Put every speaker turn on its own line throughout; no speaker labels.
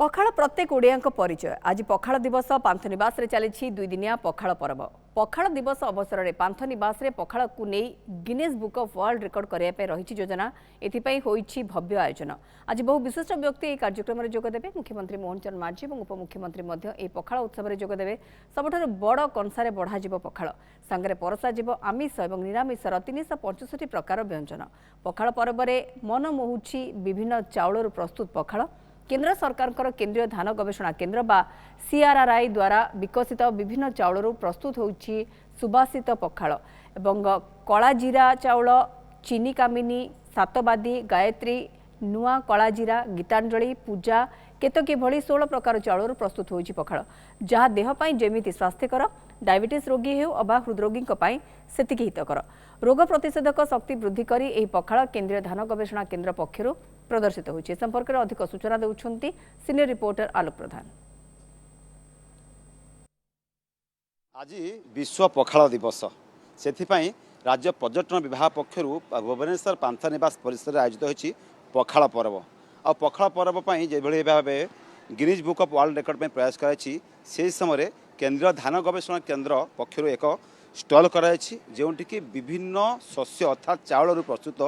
पखाड़ प्रत्येक ओडिया परिचय। आज पखाड़ दिवस पांथनिवास चली दुईदिनिया पखाड़ पर्व। पखाड़ दिवस अवसर में पांथनिवास पखाड़ को नहीं Guinness book of world record करने रही योजना। एथिपाई होईछि भव्य आयोजन। आज बहु विशिष्ट व्यक्ति यह कार्यक्रम में जोगदेवे। मुख्यमंत्री मोहन चरण मांझी और उपमुख्यमंत्री यह पखाड़ उत्सव में जोगदेवे। सबुठारु बड़ कंसारे बढ़ा पखाड़ सांगरे परसा जीव आमिष और निरामिषर 365 प्रकार व्यंजन। पखाड़ पर्व में मन मोहुछि विभिन्न चाउल प्रस्तुत पखाड़। केंद्र सरकार केंद्रीय धान गवेषणा केंद्र बा सीआरआरआई द्वारा विकसित विभिन्न चाउल प्रस्तुत होछि सुबासित पखाड़ एवं कलाजीरा चाउल चीनी कामिनी सातबादी गायत्री नुआ कलाजीरा गीतांजलि पूजा केतकी भली 16 प्रकार चाउल प्रस्तुत होछि पखाड़ जहाँ देहपाई जेमिति स्वास्थ्यकर डायबिटीज रोगी हेउ अबा हृदरोगी सेतिकी हितकर रोग प्रतिषेधक शक्ति वृद्धि करी एही पखाड़ केंद्रीय धान गवेषणा केंद्र पक्षरु प्रदर्शित होछि। संपर्क में अधिक सूचना देउछन्ति सीनियर रिपोर्टर आलोक प्रधान।
आज विश्व पखाड़ दिवस से राज्य पर्यटन विभाग पक्षरु भुवनेश्वर पांथनिवास परिसर आयोजित होछि पखाड़ पर्व। आ पखाड़ पर्व जो भाव Guinness book of world record में प्रयास कराई से समय केंद्रीय धान गवेषणा केंद्र पक्षरु एक स्टल कराई जोटि विभिन्न शस्य अर्थात चाउल प्रस्तुत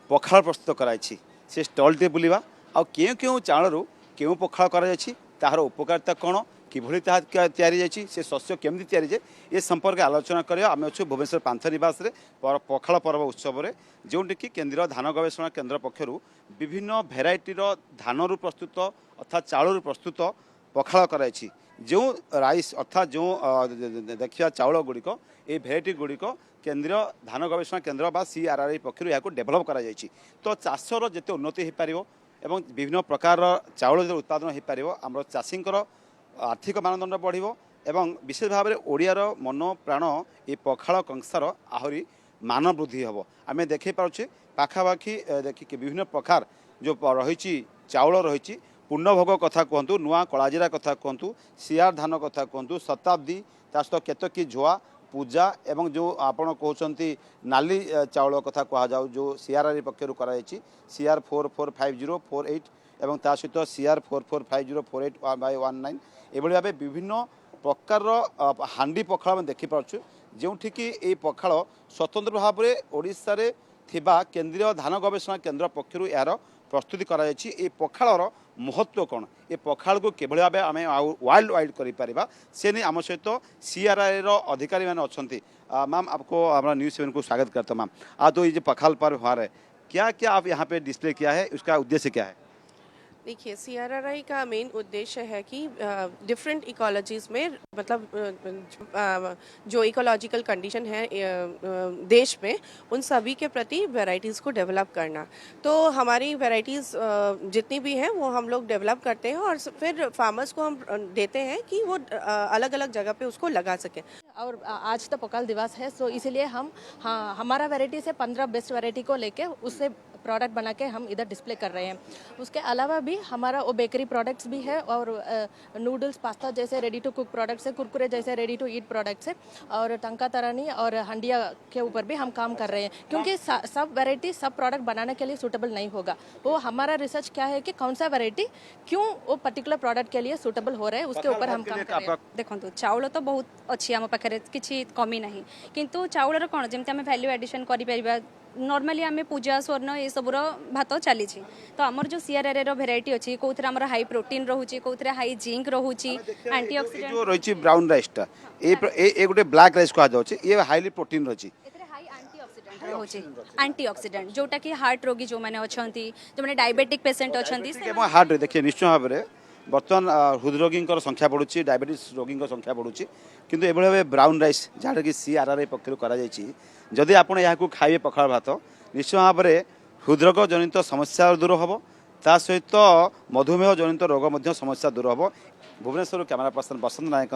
पखाड़ प्रस्तुत कराई से स्टल टे बुलवा आ क्यों क्यों चाउल क्यों पखाड़ तार उपकारिता कौन किभली तैयारी से शस्य केमती तैयारी ये संपर्क आलोचना करिया आम अच्छे भुवनेश्वर पांथनिवास पखाड़ पर्व उत्सव में जोटि केंद्रीय धान गवेषणा केंद्र पक्षरु विभिन्न भेराइटीर धान प्रस्तुत अर्थात चाउल प्रस्तुत पखाड़ कराई जो राइस अर्थात जो देखिया चाउल गुड़िक ये भेराइटी गुड़िक केंद्रीय धान गवेषणा केंद्र बा सीआरआरआई पक्षरु या डेभलप करा जायछि। तो चाषर जिते उन्नति हो पारिबो एवं विभिन्न प्रकार चाउल जो उत्पादन हो पारिबो आमर चाषींकर आर्थिक मानदंड बढ़िबो एवं विशेष भाव में ओडियार मन प्राण ये पखाड़ कंसार आहरी मान वृद्धि हम आम देखे पारे पाखापाखि देखिए विभिन्न प्रकार जो रही चाउल रही पूर्णभोग कथा कहतु नुआ कलाजीरा कथा कहतु सीआर धान कथा कहतु शताब्दी ता सहित केतकी झुआ पूजा एवं जो आपण कहते नाली चाउल कथा कहुँ जो सीआरआरआई पक्षर कराई सीआर 445048 एवं ता सहित सीआर 445048/19 एभली भाव विभिन्न प्रकार हांडी पखाड़ देखिपुँ जोठिकी ये पखाड़ स्वतंत्र भाव में ओडिशा रे थिबा केंद्रीय धान गवेषणा केंद्र पक्षर यार प्रस्तुति कराई। ये पखाड़र महत्व कौन ये पखाड़ को किभली भाव आम वर्ल्ड वाइड कर से नहीं आम सहित सीआरआई अधिकारी मैंने अच्छा। मैम आपको हमारा न्यूज़ 7 को स्वागत करता हूँ। मैम आज तो ये जो पखाड़ पर्व हो रहा है क्या क्या आप यहाँ पे डिस्प्ले किया है उसका उद्देश्य क्या है?
देखिए सीआरआरआई का मेन उद्देश्य है कि डिफरेंट इकोलॉजीज़ में मतलब जो इकोलॉजिकल कंडीशन है देश में उन सभी के प्रति वैरायटीज़ को डेवलप करना। तो हमारी वैरायटीज़ जितनी भी हैं वो हम लोग डेवलप करते हैं और फिर फार्मर्स को हम देते हैं कि वो अलग अलग जगह पे उसको लगा सकें।
और आज तो पखाड़ दिवस है सो इसीलिए हम हमारा वैरायटी से 15 बेस्ट वैरायटी को लेके उससे प्रोडक्ट बना के हम इधर डिस्प्ले कर रहे हैं। उसके अलावा भी हमारा वो बेकरी प्रोडक्ट्स भी है और नूडल्स पास्ता जैसे रेडी टू कुक प्रोडक्ट्स है, कुरकुरे जैसे रेडी टू ईट प्रोडक्ट्स है और टंका तरानी और हंडिया के ऊपर भी हम काम कर रहे हैं क्योंकि सब वैरायटी सब प्रोडक्ट बनाने के लिए सूटेबल नहीं होगा। वो हमारा रिसर्च क्या है कि कौन सा वैरायटी क्यों वो पर्टिकुलर प्रोडक्ट के लिए सूटेबल हो रहा है उसके ऊपर हम काम कर रहे हैं।
देखो चाउल तो बहुत अच्छी आम पाखे किसी कमी ना किंतु चाउलर कौन जमी आम भैल्यू एडिशन कर नॉर्मली आम पूजा स्वर्ण ये सबूर भात चली तो आमर जो सीआरआरआई भेराइटी अच्छी कौन आम हाई प्रोटीन रोचे कौन हाई जिंक रोचे एंटीऑक्सीडेंट
रही ब्राउन राइस टा ए गोटे ब्लैक राइस कहा जाउछि ये हाईली प्रोटीन रही
एंटीऑक्सीडेंट जोटा कि हार्ट रोगी जो मैंने अच्छा जो मैंने डायबिटिक पेशेंट अच्छा
हार्ट देखिए निश्चय भाव में बर्तमान हृदरोगी संख्या बढ़ुची डायबिटीज रोगी संख्या बढ़ुची किंतु ए भाव ब्राउन राइस जहाँ कि सीआरआरआई पक्षर जदि आपण यहाँ खाइबे पखाड़ भात निश्चय भाव में हृदरोग जनित समस्या दूर हम ता सहित मधुमेह जनित रोग समस्या दूर हम। भुवनेश्वर कैमरा पर्सन बसंत नायक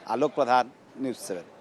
आलोक प्रधान न्यूज़ 7।